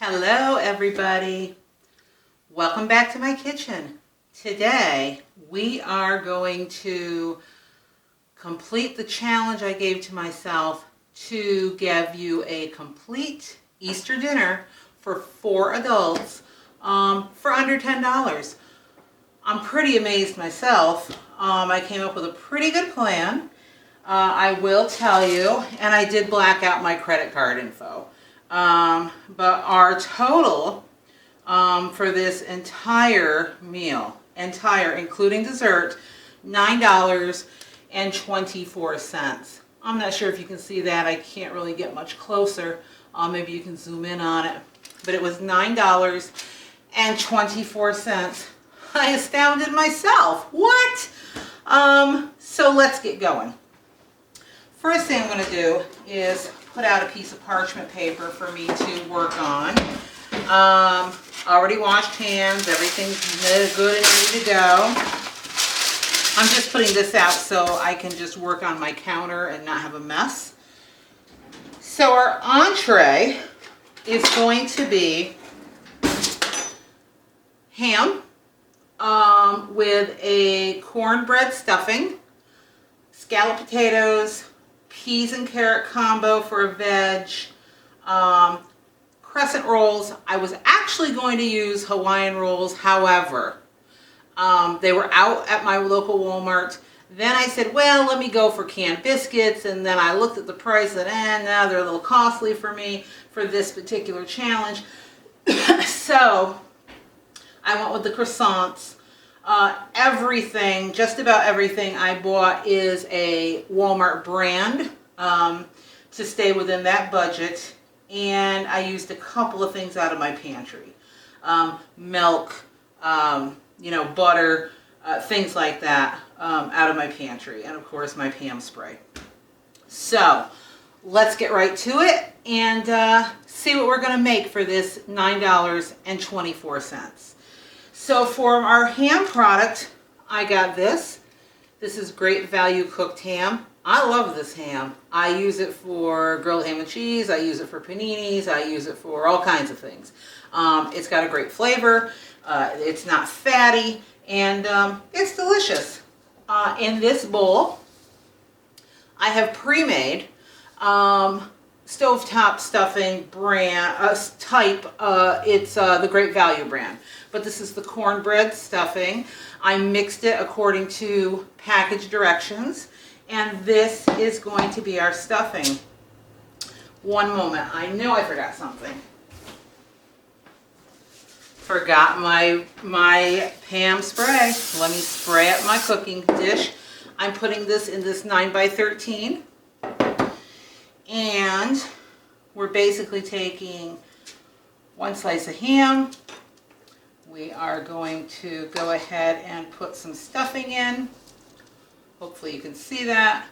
Hello everybody, welcome back to my kitchen. Today we are going to complete the challenge I gave to myself to give you a complete Easter dinner for 4 adults for under $10. I'm pretty amazed myself. I came up with a pretty good plan. I will tell you, and I did black out my credit card info. But our total for this entire meal, including dessert, $9.24. I'm not sure if you can see that. I can't really get much closer. Maybe you can zoom in on it. But it was $9.24. I astounded myself. What? So let's get going. First thing I'm going to do is put out a piece of parchment paper for me to work on. Already washed hands, everything's good and ready to go. I'm just putting this out so I can just work on my counter and not have a mess. So our entree is going to be ham with a cornbread stuffing, scalloped potatoes, peas and carrot combo for a veg, crescent rolls. I was actually going to use Hawaiian rolls, however, they were out at my local Walmart. Then I said, well, let me go for canned biscuits, and then I looked at the price and now they're a little costly for me for this particular challenge. So I went with the croissants. Everything, just about everything I bought is a Walmart brand to stay within that budget, and I used a couple of things out of my pantry. Milk, butter, things like that out of my pantry, and of course my Pam spray. So let's get right to it and see what we're going to make for this $9.24. So for our ham product, I got this. This is Great Value cooked ham. I love this ham. I use it for grilled ham and cheese. I use it for paninis. I use it for all kinds of things. It's got a great flavor. It's not fatty, and it's delicious. In this bowl, I have pre-made stovetop stuffing brand type. It's the Great Value brand, but this is the cornbread stuffing. I mixed it according to package directions, and this is going to be our stuffing. One moment, I know I forgot something. Forgot my Pam spray. Let me spray up my cooking dish. I'm putting this in this 9x13. And we're basically taking one slice of ham. We are going to go ahead and put some stuffing in. Hopefully you can see that.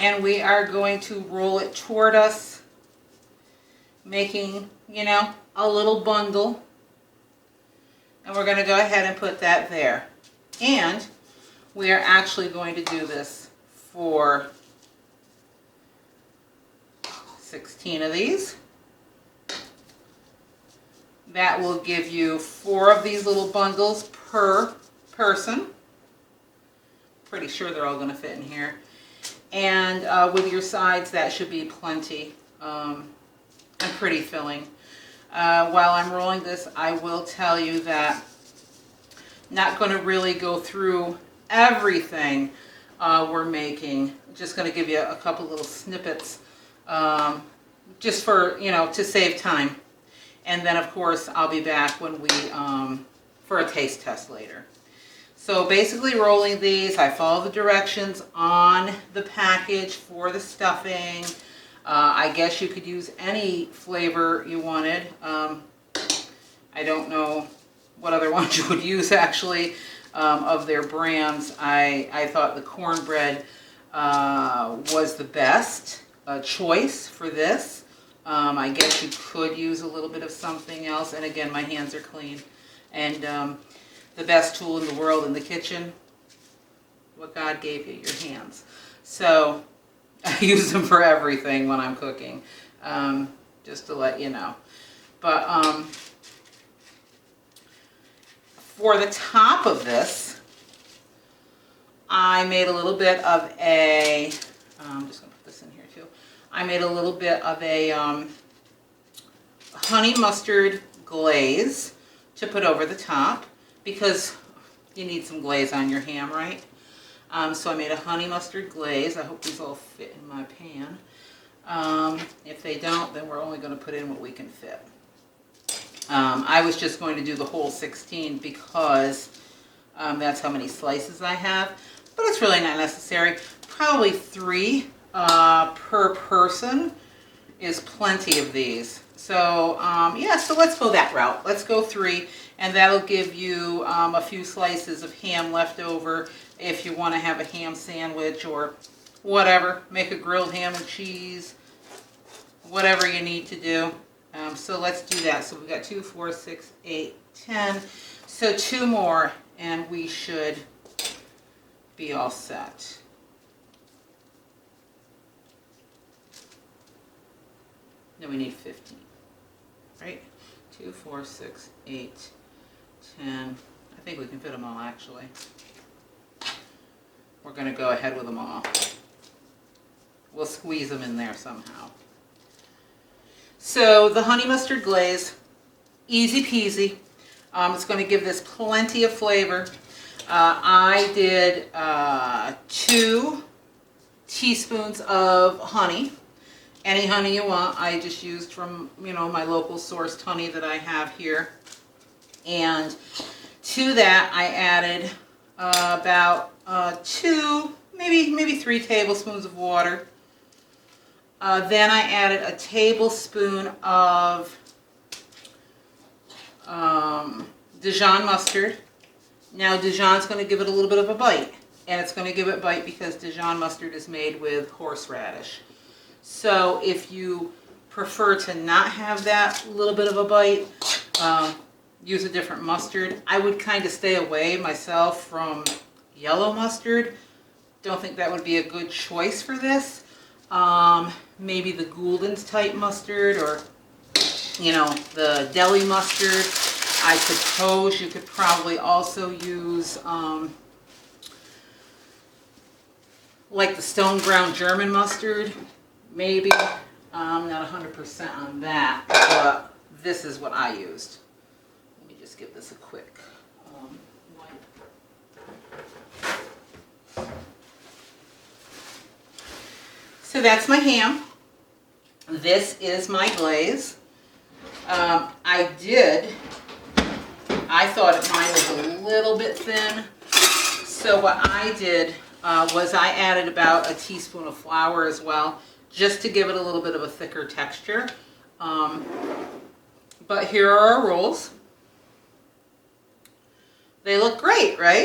And we are going to roll it toward us, making, a little bundle. And we're going to go ahead and put that there. And we are actually going to do this for 16 of these. That will give you 4 of these little bundles per person. Pretty sure they're all going to fit in here. And with your sides, that should be plenty and pretty filling. While I'm rolling this, I will tell you that not going to really go through everything we're making. Just going to give you a couple little snippets just for, to save time. And then, of course, I'll be back when we, for a taste test later. So basically rolling these, I follow the directions on the package for the stuffing. I guess you could use any flavor you wanted. I don't know what other ones you would use, actually, of their brands. I thought the cornbread was the best choice for this. I guess you could use a little bit of something else. And again, my hands are clean. And the best tool in the world in the kitchen, what God gave you, your hands. So I use them for everything when I'm cooking, just to let you know. But for the top of this, I made a little bit of a, I'm just going to put this in here too. I made a little bit of a honey mustard glaze to put over the top, because you need some glaze on your ham, right? So I made a honey mustard glaze. I hope these all fit in my pan. If they don't, then we're only going to put in what we can fit. I was just going to do the whole 16 because that's how many slices I have, but it's really not necessary. Probably 3 per person is plenty of these. So yeah, so let's go that route. Let's go 3, and that'll give you a few slices of ham left over if you want to have a ham sandwich or whatever. Make a grilled ham and cheese, whatever you need to do. So let's do that. So we've got 2, 4, 6, 8, 10. So 2 more and we should be all set. No, we need 15, right? 2, 4, 6, 8, 10. I think we can fit them all, actually. We're going to go ahead with them all. We'll squeeze them in there somehow. So the honey mustard glaze, easy peasy. It's going to give this plenty of flavor. I did 2 teaspoons of honey. Any honey you want. I just used from, you know, my local sourced honey that I have here. And to that I added about 2, maybe 3 tablespoons of water. Then I added a tablespoon of Dijon mustard. Now Dijon's going to give it a little bit of a bite, and it's going to give it a bite because Dijon mustard is made with horseradish. So if you prefer to not have that little bit of a bite, use a different mustard. I would kind of stay away myself from yellow mustard. Don't think that would be a good choice for this. Maybe the Gouldens type mustard, or you know, the deli mustard. I suppose you could probably also use like the stone ground German mustard. Maybe. I'm not 100% on that, but this is what I used. Let me just give this a quick wipe. So that's my ham. This is my glaze. I thought mine was a little bit thin. So what I did was I added about a teaspoon of flour as well, just to give it a little bit of a thicker texture. But here are our rolls. They look great, right?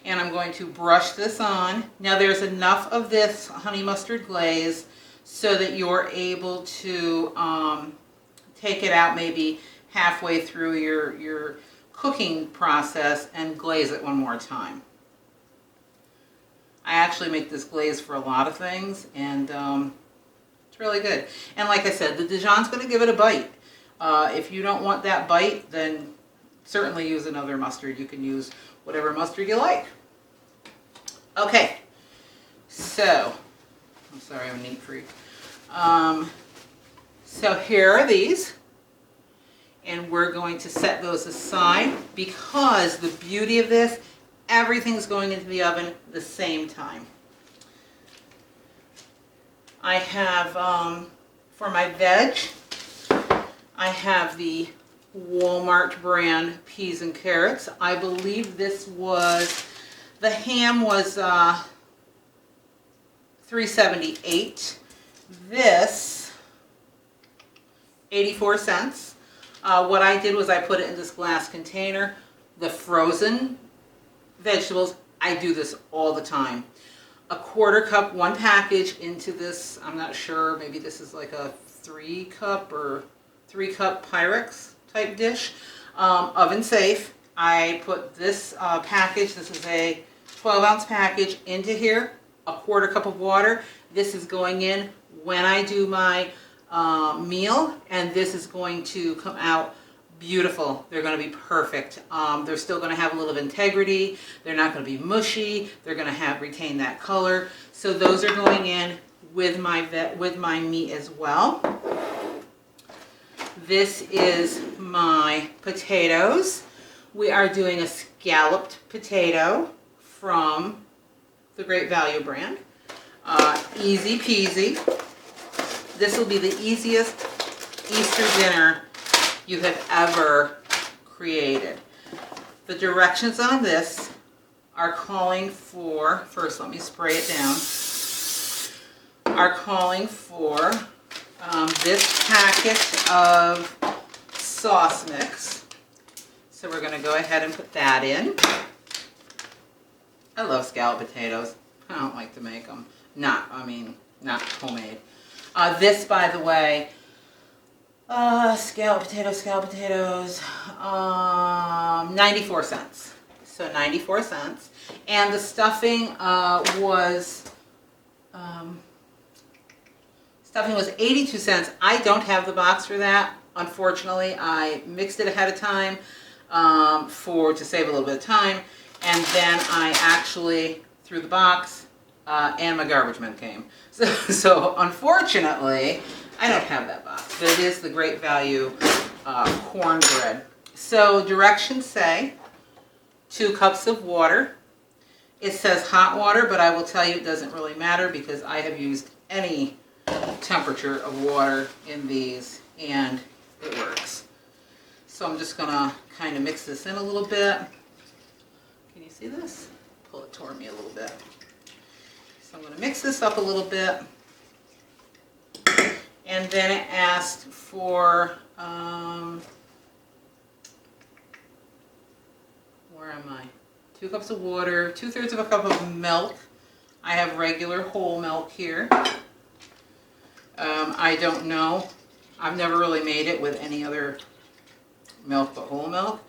And I'm going to brush this on. Now there's enough of this honey mustard glaze so that you're able to take it out maybe halfway through your cooking process and glaze it one more time. I actually make this glaze for a lot of things, and it's really good. And like I said, the Dijon's going to give it a bite. If you don't want that bite, then certainly use another mustard. You can use whatever mustard you like. Okay, so, I'm sorry, I'm a neat freak. So here are these, and we're going to set those aside because the beauty of this, everything's going into the oven the same time. I have, for my veg, I have the Walmart brand peas and carrots. I believe this was, the ham was $3.78. This, 84 cents. What I did was I put it in this glass container. The frozen vegetables, I do this all the time. A 1/4 cup, 1 package into this, I'm not sure, maybe this is like a 3 cup or 3 cup Pyrex type dish. Oven safe. I put this package, this is a 12-ounce package, into here. a quarter cup of water. This is going in when I do my meal, and this is going to come out beautiful. They're going to be perfect. They're still going to have a little integrity. They're not going to be mushy. They're going to retain that color. So those are going in with my meat as well. This is my potatoes. We are doing a scalloped potato from the Great Value brand. Easy peasy. This will be the easiest Easter dinner you have ever created. The directions on this are calling for, first let me spray it down, are calling for this packet of sauce mix. So we're going to go ahead and put that in. I love scalloped potatoes. I don't like to make them. Not homemade. This, by the way, scalloped potatoes, 94 cents. So 94 cents. And the stuffing was 82 cents. I don't have the box for that. Unfortunately, I mixed it ahead of time to save a little bit of time. And then I actually threw the box and my garbage men came. So unfortunately, I don't have that box, but it is the Great Value cornbread. So directions say 2 cups of water. It says hot water, but I will tell you it doesn't really matter because I have used any temperature of water in these and it works. So I'm just gonna kind of mix this in a little bit. Can you see this? Pull it toward me a little bit. So I'm gonna mix this up a little bit. And then it asked for, where am I? 2 cups of water, 2/3 of a cup of milk. I have regular whole milk here. I don't know. I've never really made it with any other milk but whole milk,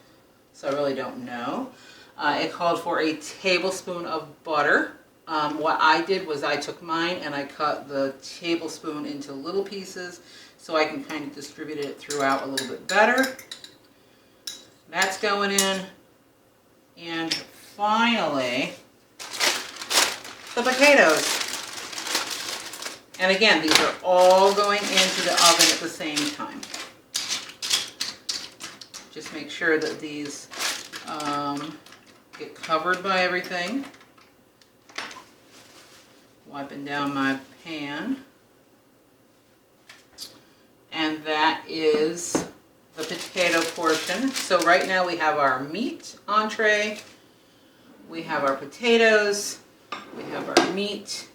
so I really don't know. It called for a tablespoon of butter. What I did was I took mine and I cut the tablespoon into little pieces so I can kind of distribute it throughout a little bit better. That's going in. And finally, the potatoes. And again, these are all going into the oven at the same time. Just make sure that these get covered by everything. Wiping down my pan. And that is the potato portion. So right now we have our meat entree, we have our potatoes, we have our meat,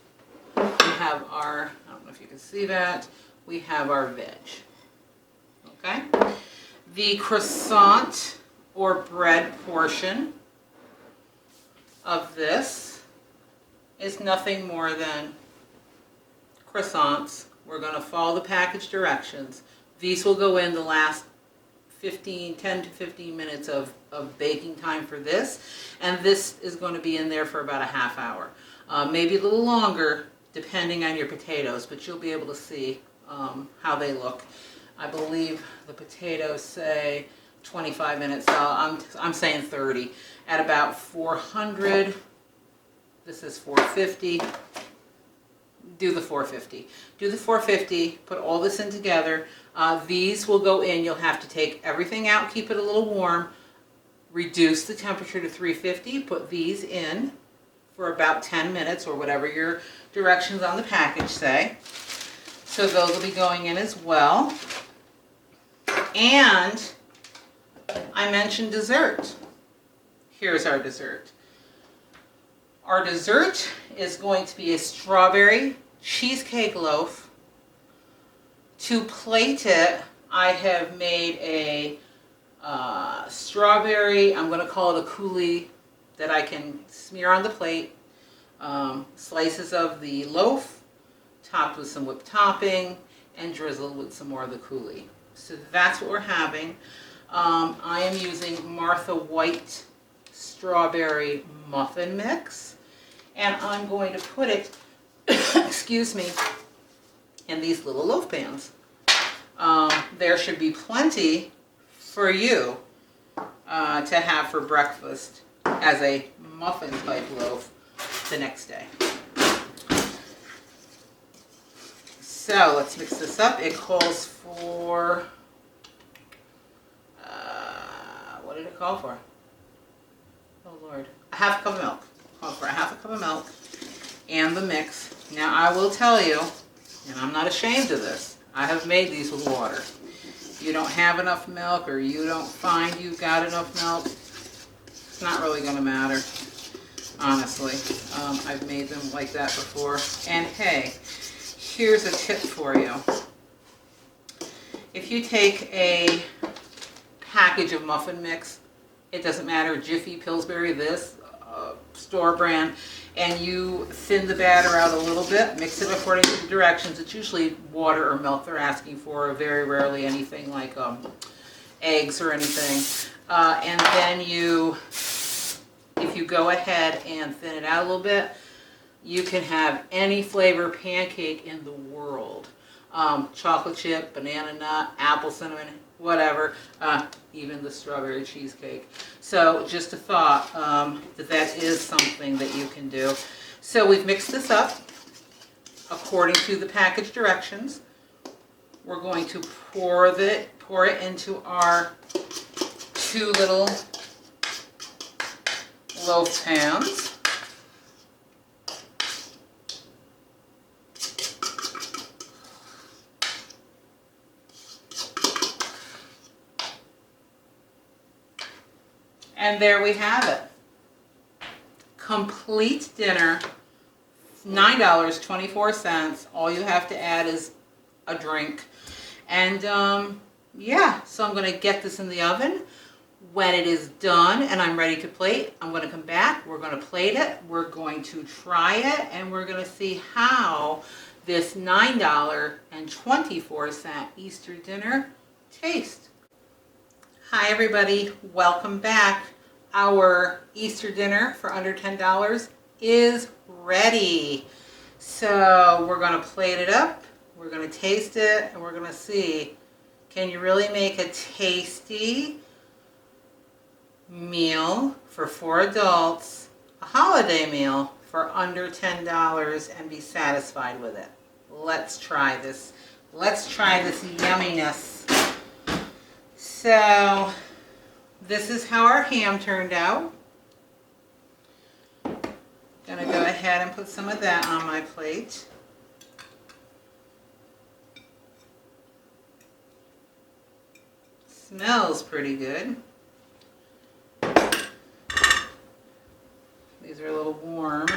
we have our, I don't know if you can see that, we have our veg. Okay? The croissant or bread portion of this is nothing more than croissants. We're going to follow the package directions. These will go in the last 10 to 15 minutes of baking time for this. And this is going to be in there for about a half hour. Maybe a little longer depending on your potatoes, but you'll be able to see how they look. I believe the potatoes say 25 minutes, so I'm saying 30. At about 400, this is 450. Do the 450. Do the 450, put all this in together. These will go in. You'll have to take everything out, keep it a little warm, reduce the temperature to 350, put these in for about 10 minutes or whatever your directions on the package say. So those will be going in as well. And I mentioned dessert. Here's our dessert. Our dessert is going to be a strawberry cheesecake loaf. To plate it, I have made a strawberry, I'm going to call it a coulis, that I can smear on the plate. Slices of the loaf, topped with some whipped topping, and drizzled with some more of the coulis. So that's what we're having. I am using Martha White strawberry muffin mix. And I'm going to put it, excuse me, in these little loaf pans. There should be plenty for you to have for breakfast as a muffin type loaf the next day. So let's mix this up. It calls for, what did it call for? Oh Lord, a half a cup of milk. Calls for a half a cup of milk and the mix. Now I will tell you, and I'm not ashamed of this, I have made these with water. If you don't have enough milk or you don't find you've got enough milk, it's not really going to matter, honestly. I've made them like that before. And hey, here's a tip for you. If you take a package of muffin mix, it doesn't matter, Jiffy, Pillsbury, this, store brand, and you thin the batter out a little bit, mix it according to the directions. It's usually water or milk they're asking for, or very rarely anything like eggs or anything. And then if you go ahead and thin it out a little bit, you can have any flavor pancake in the world. Chocolate chip, banana nut, apple cinnamon, whatever, even the strawberry cheesecake. So just a thought that is something that you can do. So we've mixed this up according to the package directions. We're going to pour it into our 2 little loaf pans. And there we have it. Complete dinner, $9.24. All you have to add is a drink. And yeah, so I'm going to get this in the oven. When it is done and I'm ready to plate, I'm going to come back. We're going to plate it. We're going to try it. And we're going to see how this $9.24 Easter dinner tastes. Hi everybody, welcome back. Our Easter dinner for under $10 is ready. So we're going to plate it up, we're going to taste it, and we're going to see, can you really make a tasty meal for 4 adults, a holiday meal for under $10 and be satisfied with it? Let's try this. Let's try this yumminess. So this is how our ham turned out. Gonna go ahead and put some of that on my plate. Smells pretty good. These are a little warm.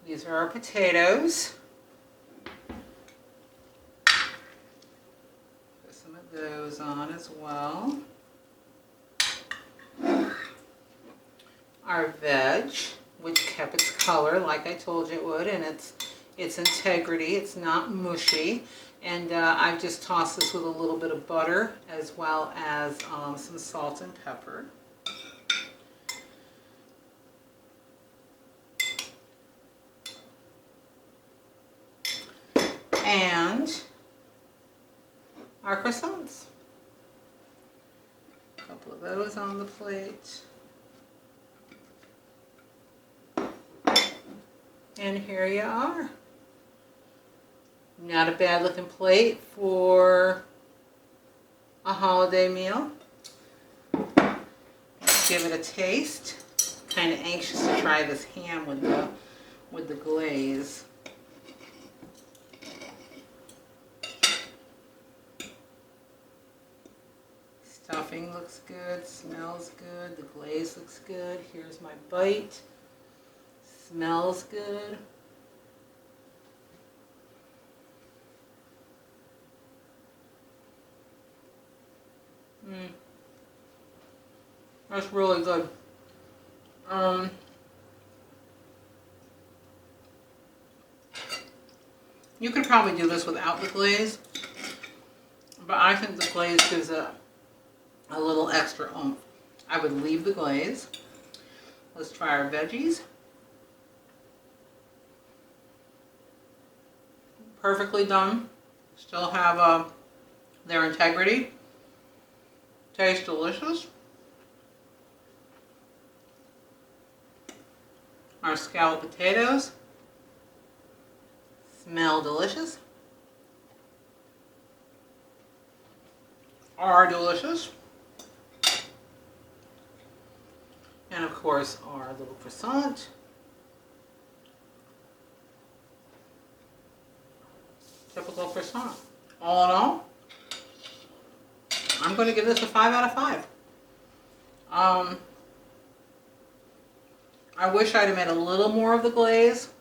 These are our potatoes. Those on as well. Our veg, which kept its color like I told you it would, and its integrity. It's not mushy. And I've just tossed this with a little bit of butter as well as some salt and pepper. And our croissants. A couple of those on the plate. And here you are. Not a bad looking plate for a holiday meal. Let's give it a taste. Kind of anxious to try this ham with the glaze. Stuffing looks good, smells good, the glaze looks good. Here's my bite. Smells good. That's really good. You could probably do this without the glaze, but I think the glaze gives a little extra oomph. I would leave the glaze. Let's try our veggies. perfectly done. Still have their integrity. Taste delicious. Our scalloped potatoes smell delicious. Are delicious. And of course our little croissant. Typical croissant. All in all, I'm going to give this a 5 out of 5. I wish I'd have made a little more of the glaze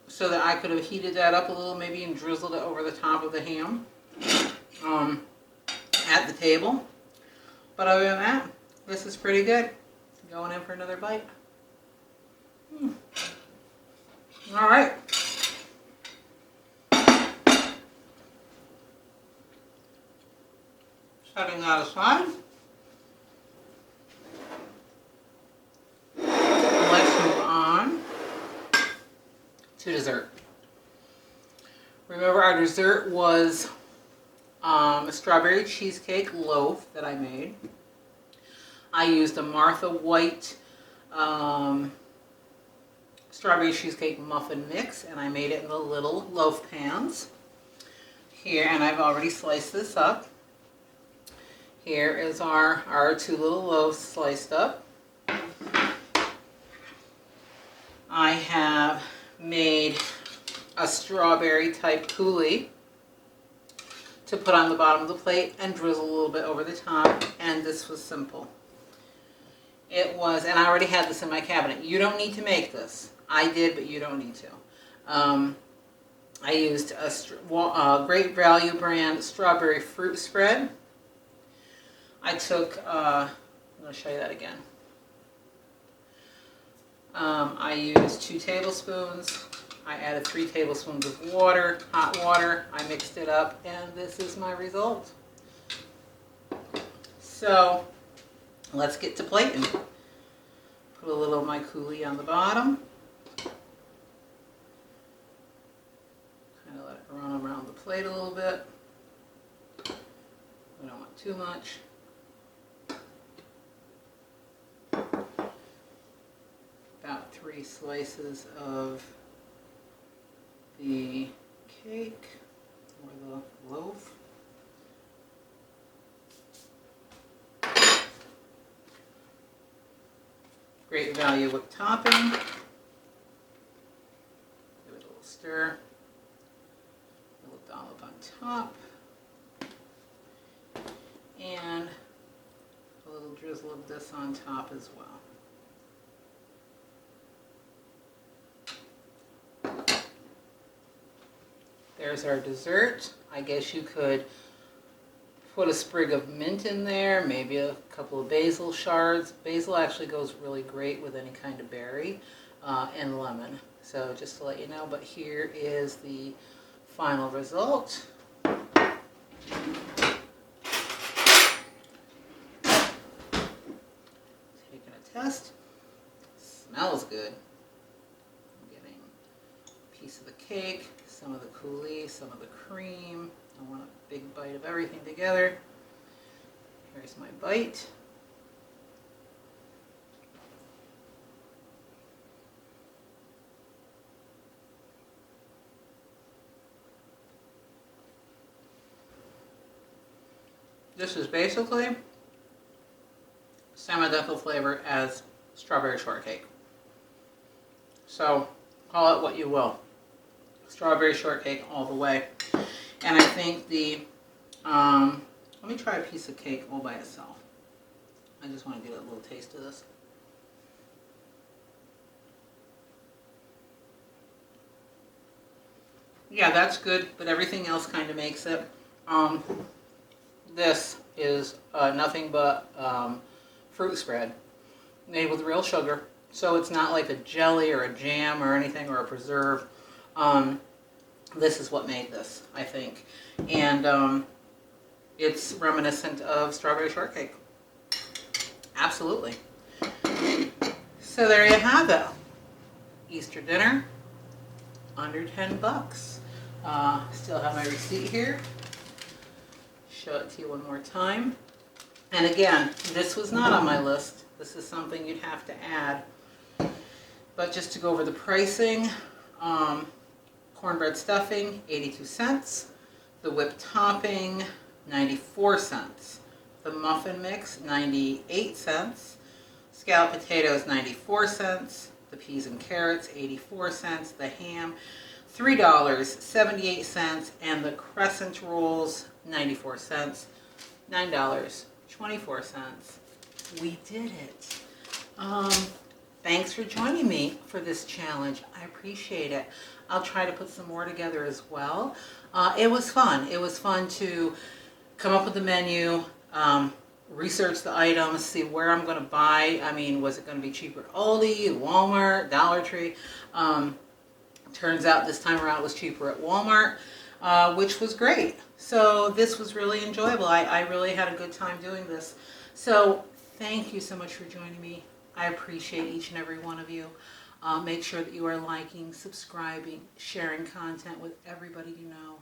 so that I could have heated that up a little, maybe, and drizzled it over the top of the ham at the table. But other than that, this is pretty good. Going in for another bite. All right. Setting that aside. Let's move on to dessert. Remember, our dessert was a strawberry cheesecake loaf that I made. I used a Martha White strawberry cheesecake muffin mix, and I made it in the little loaf pans. Here, and I've already sliced this up. Here is our 2 little loaves sliced up. I have made a strawberry type coulis to put on the bottom of the plate and drizzle a little bit over the top, and this was simple. It was, and I already had this in my cabinet. You don't need to make this. I did, but you don't need to. I used a Great Value brand strawberry fruit spread. I took, I'm going to show you that again. I used 2 tablespoons. I added 3 tablespoons of water, hot water. I mixed it up, and this is my result. So, let's get to plating. Put a little of my coulis on the bottom. Kind of let it run around the plate a little bit. We don't want too much. About 3 slices of the cake or the loaf. Great Value with topping. Give it a little stir. A little dollop on top. And a little drizzle of this on top as well. There's our dessert. I guess you could put a sprig of mint in there, maybe a couple of basil shards. Basil actually goes really great with any kind of berry, and lemon. So just to let you know, but here is the final result. Taking a test. Smells good. I'm getting a piece of the cake, some of the coulis, some of the cream. I want a big bite of everything together. Here's my bite. This is basically same identical flavor as strawberry shortcake. So call it what you will. Strawberry shortcake all the way. And I think the, let me try a piece of cake all by itself. I just want to get a little taste of this. Yeah, that's good, but everything else kind of makes it. This is nothing but fruit spread made with real sugar. So it's not like a jelly or a jam or anything or a preserve. This is what made this, I think. And it's reminiscent of strawberry shortcake. Absolutely. So there you have it. Easter dinner, under $10. Still have my receipt here. Show it to you one more time. And again, this was not on my list. This is something you'd have to add. But just to go over the pricing, cornbread stuffing, 82 cents. The whipped topping, 94 cents. The muffin mix, 98 cents. Scalloped potatoes, 94 cents. The peas and carrots, 84 cents. The ham, $3.78. And the crescent rolls, 94 cents. $9.24. We did it. Thanks for joining me for this challenge. I appreciate it. I'll try to put some more together as well. It was fun. It was fun to come up with the menu, research the items, see where I'm going to buy. I mean, was it going to be cheaper at Aldi, Walmart, Dollar Tree? Turns out this time around it was cheaper at Walmart, which was great. So this was really enjoyable. I really had a good time doing this. So thank you so much for joining me. I appreciate each and every one of you. Make sure that you are liking, subscribing, sharing content with everybody you know.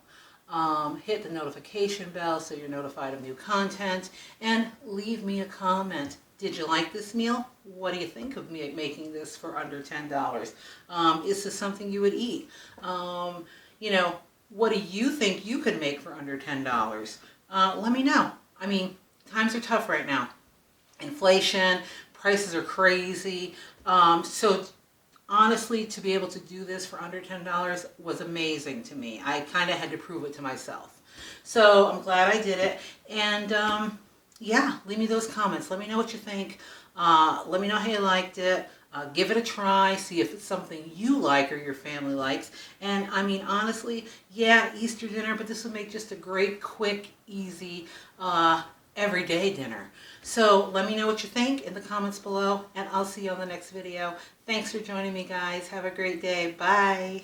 Hit the notification bell so you're notified of new content. And leave me a comment. Did you like this meal? What do you think of me making this for under $10? Is this something you would eat? You know, what do you think you could make for under $10? Let me know. I mean, times are tough right now. Inflation, prices are crazy. So honestly, to be able to do this for under $10 was amazing to me. I kind of had to prove it to myself. So I'm glad I did it. And yeah, leave me those comments. Let me know what you think. Let me know how you liked it. Give it a try. See if it's something you like or your family likes. And I mean, honestly, yeah, Easter dinner, but this would make just a great, quick, easy, everyday dinner. So let me know what you think in the comments below, and I'll see you on the next video. Thanks for joining me, guys. Have a great day. Bye.